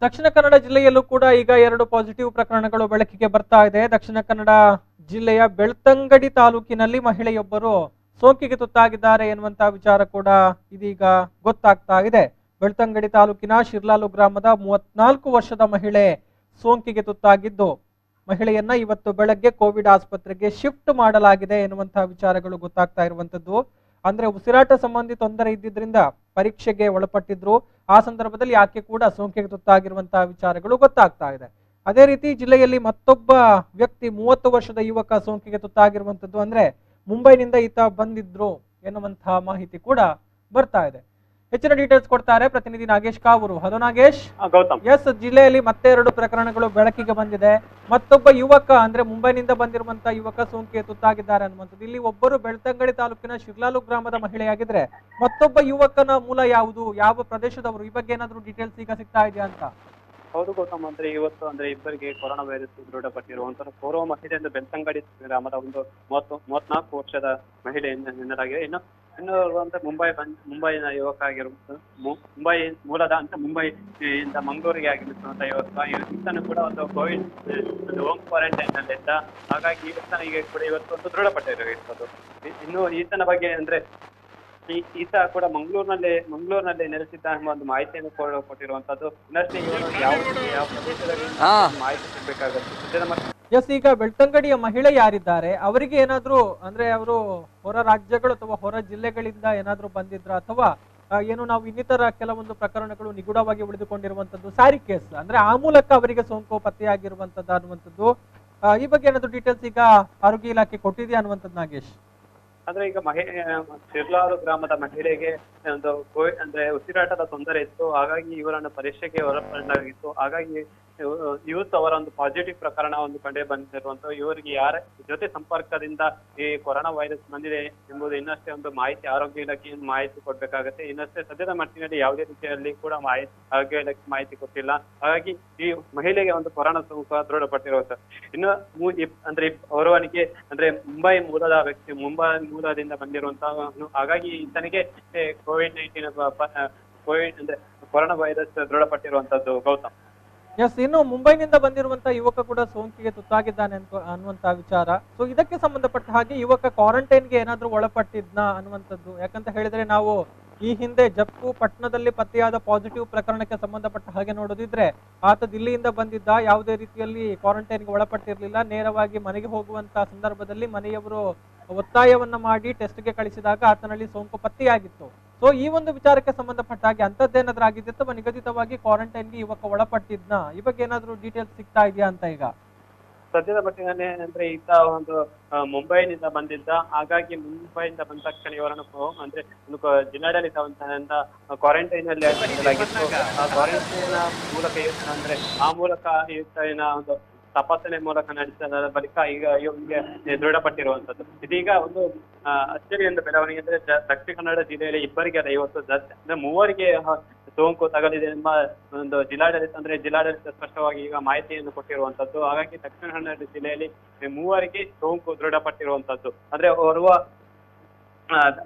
ದಕ್ಷಿಣ ಕನ್ನಡ ಜಿಲ್ಲೆಯಲ್ಲೂ ಕೂಡ ಈಗ 2 ಪಾಸಿಟಿವ್ ಪ್ರಕರಣಗಳು ಬೆಳಕಿಗೆ ಬರ್ತಾ ಇದೆ. ದಕ್ಷಿಣ ಕನ್ನಡ ಜಿಲ್ಲೆಯ ಬೆಳ್ತಂಗಡಿ ತಾಲೂಕಿನಲ್ಲಿ ಮಹಿಳೆಯೊಬ್ಬರು ಸೋಂಕಿಗೆ ತುತ್ತಾಗಿದ್ದಾರೆ ಎನ್ನುವಂತಹ ವಿಚಾರ ಕೂಡ ಇದೀಗ ಗೊತ್ತಾಗ್ತಾ ಇದೆ. ಬೆಳ್ತಂಗಡಿ ತಾಲೂಕಿನ ಶಿರ್ಲಾಲು ಗ್ರಾಮದ 34 ವರ್ಷದ ಮಹಿಳೆ ಸೋಂಕಿಗೆ ತುತ್ತಾಗಿದ್ದು, ಮಹಿಳೆಯನ್ನ ಇವತ್ತು ಬೆಳಗ್ಗೆ ಕೋವಿಡ್ ಆಸ್ಪತ್ರೆಗೆ ಶಿಫ್ಟ್ ಮಾಡಲಾಗಿದೆ ಎನ್ನುವಂತಹ ವಿಚಾರಗಳು ಗೊತ್ತಾಗ್ತಾ ಇರುವಂತದ್ದು. ಅಂದ್ರೆ ಉಸಿರಾಟ ಸಂಬಂಧಿ ತೊಂದರೆ ಇದ್ದಿದ್ರಿಂದ ಪರೀಕ್ಷೆಗೆ ಒಳಪಟ್ಟಿದ್ರು. ಆ ಸಂದರ್ಭದಲ್ಲಿ ಆಕೆ ಕೂಡ ಸೋಂಕಿಗೆ ತುತ್ತಾಗಿರುವಂತಹ ವಿಚಾರಗಳು ಗೊತ್ತಾಗ್ತಾ ಇದೆ. ಅದೇ ರೀತಿ ಜಿಲ್ಲೆಯಲ್ಲಿ ಮತ್ತೊಬ್ಬ ವ್ಯಕ್ತಿ 30 ವರ್ಷದ ಯುವಕ ಸೋಂಕಿಗೆ ತುತ್ತಾಗಿರುವಂತದ್ದು. ಅಂದ್ರೆ ಮುಂಬೈನಿಂದ ಈತ ಬಂದಿದ್ರು ಎನ್ನುವಂತಹ ಮಾಹಿತಿ ಕೂಡ ಬರ್ತಾ ಇದೆ. ಹೆಚ್ಚಿನ ಡೀಟೇಲ್ಸ್ ಕೊಡ್ತಾರೆ ಪ್ರತಿನಿಧಿ ನಾಗೇಶ್ ಕಾವೂರು. ಹಲೋ ನಾಗೇಶ್. ಗೌತಮ್, ಎಸ್, ಜಿಲ್ಲೆಯಲ್ಲಿ ಮತ್ತೆ 2 ಪ್ರಕರಣಗಳು ಬೆಳಕಿಗೆ ಬಂದಿದೆ. ಮತ್ತೊಬ್ಬ ಯುವಕ ಅಂದ್ರೆ ಮುಂಬೈನಿಂದ ಬಂದಿರುವಂತಹ ಯುವಕ ಸೋಂಕಿಗೆ ತುತ್ತಾಗಿದ್ದಾರೆ ಅನ್ನುವಂಥದ್ದು. ಇಲ್ಲಿ ಒಬ್ಬರು ಬೆಳ್ತಂಗಡಿ ತಾಲೂಕಿನ ಶಿರ್ಲಾಲು ಗ್ರಾಮದ ಮಹಿಳೆಯಾಗಿದ್ರೆ ಮತ್ತೊಬ್ಬ ಯುವಕನ ಮೂಲ ಯಾವುದು, ಯಾವ ಪ್ರದೇಶದವರು, ಈ ಬಗ್ಗೆ ಏನಾದ್ರು ಡೀಟೇಲ್ಸ್ ಈಗ ಸಿಗ್ತಾ ಇದೆಯಾ ಅಂತ? ಹೌದು ಗೌತಮ್, ಇವತ್ತು ಇಬ್ಬರಿಗೆ ಕೊರೋನಾ ವೈರಸ್ ದೃಢಪಟ್ಟಿರುವಂತಹ ಪೂರ್ವ ಮಹಿಳೆ ಎಂದು ಬೆಳ್ತಂಗಡಿ ಗ್ರಾಮದ ಒಂದು 34 ವರ್ಷದ ಮಹಿಳೆ ಎನ್ನಲಾಗಿದೆ. ಇನ್ನು ಮುಂಬೈನ ಯುವಕ ಆಗಿರುವಂತಹ ಮುಂಬೈ ಮೂಲದ ಅಂತ ಮುಂಬೈಯಿಂದ ಮಂಗಳೂರಿಗೆ ಆಗಿರುವಂತಹ ಯುವಕ. ಈತನು ಕೂಡ ಒಂದು ಕೋವಿಡ್ ಹೋಮ್ ಕ್ವಾರಂಟೈನ್ ನಲ್ಲಿದ್ದ. ಹಾಗಾಗಿ ಈತನಿಗೆ ಕೂಡ ಇವತ್ತು ಒಂದು ದೃಢಪಟ್ಟಿರುವಂಥದ್ದು. ಇನ್ನು ಈತನ ಬಗ್ಗೆ ಈತ ಕೂಡ ಮಂಗಳೂರಿನಲ್ಲಿ ನೆಲೆಸಿದ್ದ ಎಂಬ ಒಂದು ಮಾಹಿತಿಯನ್ನು ಕೊಟ್ಟಿರುವಂತದ್ದು. ಇನ್ನಷ್ಟೇ ಇವನು ಯಾವ ಪ್ರದೇಶದಲ್ಲಿ ಮಾಹಿತಿ ಸಿಗಬೇಕಾಗುತ್ತೆ. ಎಸ್, ಈಗ ಬೆಳ್ತಂಗಡಿಯ ಮಹಿಳೆ ಯಾರಿದ್ದಾರೆ ಅವರಿಗೆ ಏನಾದ್ರು ಅಂದ್ರೆ ಅವರು ಹೊರ ರಾಜ್ಯಗಳು ಅಥವಾ ಹೊರ ಜಿಲ್ಲೆಗಳಿಂದ ಏನಾದ್ರು ಬಂದಿದ್ರ, ಅಥವಾ ಏನು ನಾವು ಇನ್ನಿತರ ಕೆಲವೊಂದು ಪ್ರಕರಣಗಳು ನಿಗೂಢವಾಗಿ ಉಳಿದುಕೊಂಡಿರುವಂತದ್ದು ಸಾರಿ ಕೇಸ್, ಅಂದ್ರೆ ಆ ಮೂಲಕ ಅವರಿಗೆ ಸೋಂಕು ಪತ್ತೆಯಾಗಿರುವಂತದ್ದು ಅನ್ನುವಂಥದ್ದು. ಈ ಬಗ್ಗೆ ಏನಾದ್ರು ಡೀಟೇಲ್ಸ್ ಈಗ ಆರೋಗ್ಯ ಇಲಾಖೆ ಕೊಟ್ಟಿದೆಯಾ ಅನ್ನುವಂಥದ್ದು ನಾಗೇಶ್? ಅಂದ್ರೆ ಈಗ ಶಿರ್ಲಾಲು ಗ್ರಾಮದ ಮಹಿಳೆಗೆ ಒಂದು ಉಸಿರಾಟದ ತೊಂದರೆ ಇತ್ತು. ಹಾಗಾಗಿ ಇವರನ್ನು ಪರೀಕ್ಷೆಗೆ ಒಳಪಡಲಾಗಿತ್ತು. ಹಾಗಾಗಿ ಇವತ್ತು ಅವರ ಒಂದು ಪಾಸಿಟಿವ್ ಪ್ರಕರಣ ಒಂದು ಕಂಡು ಬಂದಿರುವಂತ. ಇವರಿಗೆ ಯಾರ ಜೊತೆ ಸಂಪರ್ಕದಿಂದ ಈ ಕೊರೋನಾ ವೈರಸ್ ಬಂದಿದೆ ಎಂಬುದು ಇನ್ನಷ್ಟೇ ಒಂದು ಮಾಹಿತಿ ಆರೋಗ್ಯ ಇಲಾಖೆ ಮಾಹಿತಿ ಕೊಡ್ಬೇಕಾಗತ್ತೆ. ಇನ್ನಷ್ಟೇ ಸದ್ಯದ ಮಟ್ಟಿನಲ್ಲಿ ಯಾವುದೇ ರೀತಿಯಲ್ಲಿ ಕೂಡ ಆರೋಗ್ಯ ಇಲಾಖೆ ಮಾಹಿತಿ ಕೊಟ್ಟಿಲ್ಲ. ಹಾಗಾಗಿ ಈ ಮಹಿಳೆಗೆ ಒಂದು ಕೊರೋನಾ ಸೋಂಕು ದೃಢಪಟ್ಟಿರುವಂತ. ಇನ್ನು ಓರ್ವನಿಗೆ ಮುಂಬೈ ಮೂಲದ ವ್ಯಕ್ತಿ, ಮುಂಬೈ ಮೂಲದಿಂದ ಬಂದಿರುವಂತಹ. ಹಾಗಾಗಿ ಈತನಿಗೆ ಕೊರೋನಾ ವೈರಸ್ ದೃಢಪಟ್ಟಿರುವಂತದ್ದು. ಗೌತಮ್, ಎಸ್, ಇನ್ನು ಮುಂಬೈನಿಂದ ಬಂದಿರುವಂತಹ ಯುವಕ ಕೂಡ ಸೋಂಕಿಗೆ ತುತ್ತಾಗಿದ್ದಾನೆ ಅನ್ನುವಂತಹ ವಿಚಾರ. ಸೊ ಇದಕ್ಕೆ ಸಂಬಂಧಪಟ್ಟ ಹಾಗೆ ಯುವಕ ಕ್ವಾರಂಟೈನ್ಗೆ ಏನಾದ್ರೂ ಒಳಪಟ್ಟಿದ್ನಾ ಅನ್ನುವಂಥದ್ದು. ಯಾಕಂತ ಹೇಳಿದ್ರೆ ನಾವು ಈ ಹಿಂದೆ ಜಪ್ಪು ಪಟ್ಟಣದಲ್ಲಿ ಪತ್ತೆಯಾದ ಪಾಸಿಟಿವ್ ಪ್ರಕರಣಕ್ಕೆ ಸಂಬಂಧಪಟ್ಟ ಹಾಗೆ ನೋಡೋದಿದ್ರೆ ಆತ ದಿಲ್ಲಿಯಿಂದ ಬಂದಿದ್ದ, ಯಾವುದೇ ರೀತಿಯಲ್ಲಿ ಕ್ವಾರಂಟೈನ್ಗೆ ಒಳಪಟ್ಟಿರ್ಲಿಲ್ಲ. ನೇರವಾಗಿ ಮನೆಗೆ ಹೋಗುವಂತಹ ಸಂದರ್ಭದಲ್ಲಿ ಮನೆಯವರು ಒತ್ತಾಯವನ್ನ ಮಾಡಿ ಟೆಸ್ಟ್ಗೆ ಕಳಿಸಿದಾಗ ಆತನಲ್ಲಿ ಸೋಂಕು ಪತ್ತೆಯಾಗಿತ್ತು. ಸೊ ಈ ಒಂದು ವಿಚಾರಕ್ಕೆ ಸಂಬಂಧಪಟ್ಟ ಹಾಗೆ ಅಂತದ್ದೇನಾದ್ರೂ ಆಗಿದ್ದೆ ಅಥವಾ ನಿಗದಿತವಾಗಿ ಕ್ವಾರಂಟೈನ್ಗೆ ಯುವಕ ಒಳಪಟ್ಟಿದ್ನ, ಈ ಬಗ್ಗೆ ಏನಾದ್ರೂ ಡೀಟೇಲ್ಸ್ ಸಿಗ್ತಾ ಇದೆಯಾ ಅಂತ ಈಗ ಸದ್ಯದ ಮಟ್ಟಿನಲ್ಲಿ? ಈತ ಒಂದು ಮುಂಬೈನಿಂದ ಬಂದಿದ್ದ. ಹಾಗಾಗಿ ಮುಂಬೈಯಿಂದ ಬಂದ ತಕ್ಷಣ ಇವರನ್ನು ಒಂದು ಜಿಲ್ಲಾಡಳಿತ ಕ್ವಾರಂಟೈನ್ ಅಲ್ಲಿ ಹಾಕಲಾಗಿತ್ತು. ಆ ಕ್ವಾರಂಟೈನ್ ಮೂಲಕ ಆ ಮೂಲಕ ಈತನ ಒಂದು ತಪಾಸಣೆ ಮೂಲಕ ನಡೆಸಿದ ಬಳಿಕ ಈಗ ಇವರಿಗೆ ದೃಢಪಟ್ಟಿರುವಂತದ್ದು. ಇದೀಗ ಒಂದು ಅಚ್ಚರಿಯ ಬೆಳವಣಿಗೆ ಅಂದ್ರೆ ದಕ್ಷಿಣ ಕನ್ನಡ ಜಿಲ್ಲೆಯಲ್ಲಿ ಇಬ್ಬರಿಗೆ ಇವತ್ತು ಮೂವರಿಗೆ ಸೋಂಕು ತಗಲಿದೆ ಎಂಬ ಒಂದು ಜಿಲ್ಲಾಡಳಿತ ಸ್ಪಷ್ಟವಾಗಿ ಈಗ ಮಾಹಿತಿಯನ್ನು ಕೊಟ್ಟಿರುವಂತದ್ದು. ಹಾಗಾಗಿ ದಕ್ಷಿಣ ಕನ್ನಡ ಜಿಲ್ಲೆಯಲ್ಲಿ ಮೂವರಿಗೆ ಸೋಂಕು ದೃಢಪಟ್ಟಿರುವಂತದ್ದು. ಓರ್ವ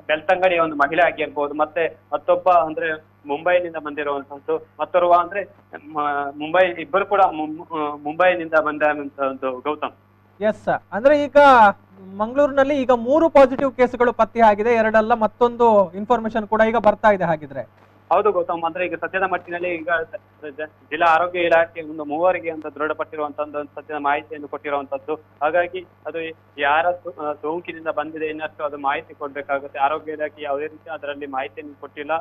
ಬೆಳ್ತಂಗಡಿಯ ಒಂದು ಮಹಿಳೆ ಆಗಿರ್ಬೋದು, ಮತ್ತೆ ಮತ್ತೊಬ್ಬ ಮುಂಬೈನಿಂದ ಬಂದಿರುವಂತದ್ದು, ಮತ್ತೋರ್ವ ಮುಂಬೈ, ಇಬ್ಬರು ಕೂಡ ಮುಂಬೈನಿಂದ ಬಂದಂತದ್ದು. ಗೌತಮ್, ಎಸ್, ಅಂದ್ರೆ ಈಗ ಮಂಗಳೂರಿನಲ್ಲಿ ಈಗ 3 ಪಾಸಿಟಿವ್ ಕೇಸ್ಗಳು ಪತ್ತೆಯಾಗಿದೆ, 2 ಅಲ್ಲ, ಮತ್ತೊಂದು ಇನ್ಫಾರ್ಮೇಶನ್ ಕೂಡ ಈಗ ಬರ್ತಾ ಇದೆ ಹಾಗಿದ್ರೆ? ಹೌದು ಗೌತಮ್, ಈಗ ಸದ್ಯದ ಮಟ್ಟಿನಲ್ಲಿ ಈಗ ಜಿಲ್ಲಾ ಆರೋಗ್ಯ ಇಲಾಖೆ ಒಂದು ಮೂವರಿಗೆ ದೃಢಪಟ್ಟಿರುವಂತದ್ದು ಸದ್ಯದ ಮಾಹಿತಿಯನ್ನು ಕೊಟ್ಟಿರುವಂತದ್ದು. ಹಾಗಾಗಿ ಅದು ಯಾರ ಸೋಂಕಿನಿಂದ ಬಂದಿದೆ ಇನ್ನಷ್ಟು ಅದು ಮಾಹಿತಿ ಕೊಡ್ಬೇಕಾಗುತ್ತೆ. ಆರೋಗ್ಯ ಇಲಾಖೆ ಯಾವುದೇ ರೀತಿ ಅದರಲ್ಲಿ ಮಾಹಿತಿಯನ್ನು ಕೊಟ್ಟಿಲ್ಲ.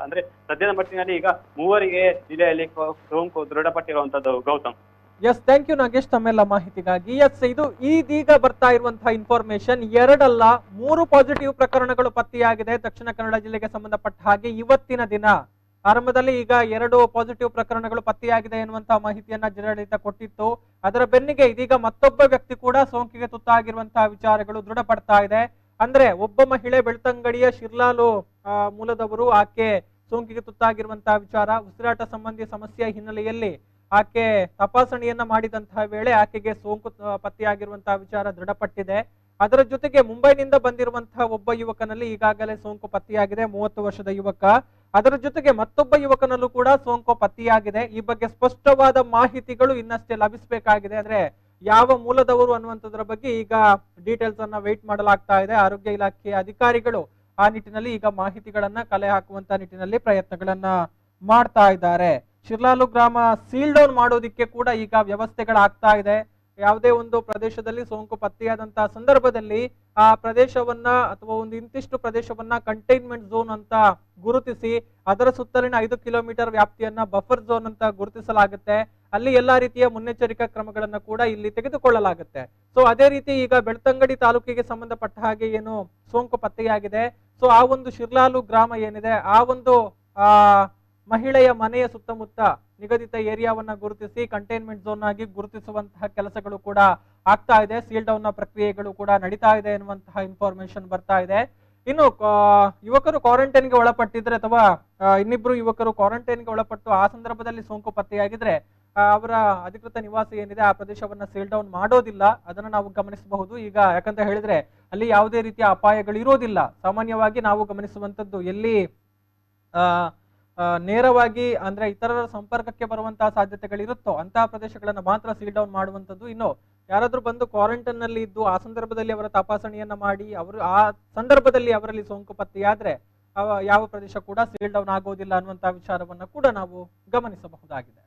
ಸದ್ಯದ ಮಟ್ಟಿನಲ್ಲಿ ಈಗ ಮೂವರಿಗೆ ಜಿಲ್ಲೆಯಲ್ಲಿ ಸೋಂಕು ದೃಢಪಟ್ಟಿರುವಂತದ್ದು. Gautham, yes, thank you Nagesh ತಮ್ಮೆಲ್ಲ ಮಾಹಿತಿಗಾಗಿ. ಎಸ್, ಇದು ಇದೀಗ ಬರ್ತಾ ಇರುವಂತಹ ಇನ್ಫಾರ್ಮೇಶನ್ 2 ಅಲ್ಲ 3 ಪಾಸಿಟಿವ್ ಪ್ರಕರಣಗಳು ಪತ್ತೆಯಾಗಿದೆ ದಕ್ಷಿಣ ಕನ್ನಡ ಜಿಲ್ಲೆಗೆ ಸಂಬಂಧಪಟ್ಟ ಹಾಗೆ. ಇವತ್ತಿನ ದಿನ ಆರಂಭದಲ್ಲಿ ಈಗ 2 ಪಾಸಿಟಿವ್ ಪ್ರಕರಣಗಳು ಪತ್ತೆಯಾಗಿದೆ ಎನ್ನುವಂತಹ ಮಾಹಿತಿಯನ್ನ ಜಿಲ್ಲಾಡಳಿತ ಕೊಟ್ಟಿತ್ತು. ಅದರ ಬೆನ್ನಿಗೆ ಇದೀಗ ಮತ್ತೊಬ್ಬ ವ್ಯಕ್ತಿ ಕೂಡ ಸೋಂಕಿಗೆ ತುತ್ತಾಗಿರುವಂತಹ ವಿಚಾರಗಳು ದೃಢಪಡ್ತಾ ಇದೆ. ಅಂದ್ರೆ ಒಬ್ಬ ಮಹಿಳೆ ಬೆಳ್ತಂಗಡಿಯ ಶಿರ್ಲಾಲು ಮೂಲದವರು, ಆಕೆ ಸೋಂಕಿಗೆ ತುತ್ತಾಗಿರುವಂತಹ ವಿಚಾರ. ಉಸಿರಾಟ ಸಂಬಂಧಿ ಸಮಸ್ಯೆ ಹಿನ್ನೆಲೆಯಲ್ಲಿ ಆಕೆ ತಪಾಸಣೆಯನ್ನ ಮಾಡಿದಂತಹ ವೇಳೆ ಆಕೆಗೆ ಸೋಂಕು ಪತ್ತೆಯಾಗಿರುವಂತಹ ವಿಚಾರ ದೃಢಪಟ್ಟಿದೆ. ಅದರ ಜೊತೆಗೆ ಮುಂಬೈನಿಂದ ಬಂದಿರುವಂತಹ ಒಬ್ಬ ಯುವಕನಲ್ಲಿ ಈಗಾಗಲೇ ಸೋಂಕು ಪತ್ತೆಯಾಗಿದೆ, 30 ವರ್ಷದ ಯುವಕ. ಅದರ ಜೊತೆಗೆ ಮತ್ತೊಬ್ಬ ಯುವಕನಲ್ಲೂ ಕೂಡ ಸೋಂಕು ಪತ್ತೆಯಾಗಿದೆ. ಈ ಬಗ್ಗೆ ಸ್ಪಷ್ಟವಾದ ಮಾಹಿತಿಗಳು ಇನ್ನಷ್ಟೇ ಲಭಿಸಬೇಕಾಗಿದೆ. ಅಂದ್ರೆ ಯಾವ ಮೂಲದವರು ಅನ್ನುವಂಥದ್ರ ಬಗ್ಗೆ ಈಗ ಡೀಟೇಲ್ಸ್ ಅನ್ನ ವೇಟ್ ಮಾಡಲಾಗ್ತಾ ಇದೆ. ಆರೋಗ್ಯ ಇಲಾಖೆಯ ಅಧಿಕಾರಿಗಳು ಆ ನಿಟ್ಟಿನಲ್ಲಿ ಈಗ ಮಾಹಿತಿಗಳನ್ನ ಕಲೆ ಹಾಕುವಂತ ನಿಟ್ಟಿನಲ್ಲಿ ಪ್ರಯತ್ನಗಳನ್ನ ಮಾಡ್ತಾ ಇದ್ದಾರೆ. ಶಿರ್ಲಾಲು ಗ್ರಾಮ ಸೀಲ್ ಡೌನ್ ಮಾಡೋದಿಕ್ಕೆ ಕೂಡ ಈಗ ವ್ಯವಸ್ಥೆಗಳಾಗ್ತಾ ಇದೆ. ಯಾವುದೇ ಒಂದು ಪ್ರದೇಶದಲ್ಲಿ ಸೋಂಕು ಪತ್ತೆಯಾದಂತಹ ಸಂದರ್ಭದಲ್ಲಿ ಆ ಪ್ರದೇಶವನ್ನ ಅಥವಾ ಒಂದು ಇಂತಿಷ್ಟು ಪ್ರದೇಶವನ್ನ ಕಂಟೈನ್ಮೆಂಟ್ ಝೋನ್ ಅಂತ ಗುರುತಿಸಿ ಅದರ ಸುತ್ತಲಿನ 5 ಕಿಲೋಮೀಟರ್ ವ್ಯಾಪ್ತಿಯನ್ನ ಬಫರ್ ಝೋನ್ ಅಂತ ಗುರುತಿಸಲಾಗುತ್ತೆ. ಅಲ್ಲಿ ಎಲ್ಲಾ ರೀತಿಯ ಮುನ್ನೆಚ್ಚರಿಕಾ ಕ್ರಮಗಳನ್ನ ಕೂಡ ಇಲ್ಲಿ ತೆಗೆದುಕೊಳ್ಳಲಾಗುತ್ತೆ. ಸೊ ಅದೇ ರೀತಿ ಈಗ ಬೆಳ್ತಂಗಡಿ ತಾಲೂಕಿಗೆ ಸಂಬಂಧಪಟ್ಟ ಹಾಗೆ ಏನು ಸೋಂಕು ಪತ್ತೆಯಾಗಿದೆ, ಸೊ ಆ ಒಂದು ಶಿರ್ಲಾಲು ಗ್ರಾಮ ಏನಿದೆ ಆ ಒಂದು ಮಹಿಳೆಯ ಮನೆಯ ಸುತ್ತಮುತ್ತ ನಿಗದಿತ ಏರಿಯಾವನ್ನ ಗುರುತಿಸಿ ಕಂಟೈನ್ಮೆಂಟ್ ಝೋನ್ ಆಗಿ ಗುರುತಿಸುವಂತಹ ಕೆಲಸಗಳು ಕೂಡ ಆಗ್ತಾ ಇದೆ. ಸೀಲ್ ಡೌನ್ ನ ಪ್ರಕ್ರಿಯೆಗಳು ಕೂಡ ನಡೀತಾ ಇದೆ ಎನ್ನುವಂತಹ ಇನ್ಫಾರ್ಮೇಶನ್ ಬರ್ತಾ ಇದೆ. ಇನ್ನು ಯುವಕರು ಕ್ವಾರಂಟೈನ್ಗೆ ಒಳಪಟ್ಟಿದ್ರೆ ಅಥವಾ ಇನ್ನಿಬ್ರು ಯುವಕರು ಕ್ವಾರಂಟೈನ್ಗೆ ಒಳಪಟ್ಟು ಆ ಸಂದರ್ಭದಲ್ಲಿ ಸೋಂಕು ಪತ್ತೆಯಾಗಿದ್ರೆ ಅವರ ಅಧಿಕೃತ ನಿವಾಸ ಏನಿದೆ ಆ ಪ್ರದೇಶವನ್ನ ಸೀಲ್ ಡೌನ್ ಮಾಡೋದಿಲ್ಲ. ಅದನ್ನ ನಾವು ಗಮನಿಸಬಹುದು. ಈಗ ಯಾಕಂತ ಹೇಳಿದ್ರೆ ಅಲ್ಲಿ ಯಾವುದೇ ರೀತಿಯ ಅಪಾಯಗಳು ಇರೋದಿಲ್ಲ. ಸಾಮಾನ್ಯವಾಗಿ ನಾವು ಗಮನಿಸುವಂತದ್ದು ಎಲ್ಲಿ ನೇರವಾಗಿ ಅಂದ್ರೆ ಇತರರ ಸಂಪರ್ಕಕ್ಕೆ ಬರುವಂತಹ ಸಾಧ್ಯತೆಗಳಿರುತ್ತೋ ಅಂತಹ ಪ್ರದೇಶಗಳನ್ನ ಮಾತ್ರ ಸೀಲ್ ಡೌನ್ ಮಾಡುವಂತದ್ದು. ಇನ್ನು ಯಾರಾದ್ರೂ ಬಂದು ಕ್ವಾರಂಟೈನ್ ನಲ್ಲಿ ಇದ್ದು ಆ ಸಂದರ್ಭದಲ್ಲಿ ಅವರ ತಪಾಸಣೆಯನ್ನ ಮಾಡಿ ಅವರು ಆ ಸಂದರ್ಭದಲ್ಲಿ ಅವರಲ್ಲಿ ಸೋಂಕು ಪತ್ತೆಯಾದ್ರೆ ಯಾವ ಪ್ರದೇಶ ಕೂಡ ಸೀಲ್ ಡೌನ್ ಆಗೋದಿಲ್ಲ ಅನ್ನುವಂತಹ ವಿಚಾರವನ್ನ ಕೂಡ ನಾವು ಗಮನಿಸಬಹುದಾಗಿದೆ.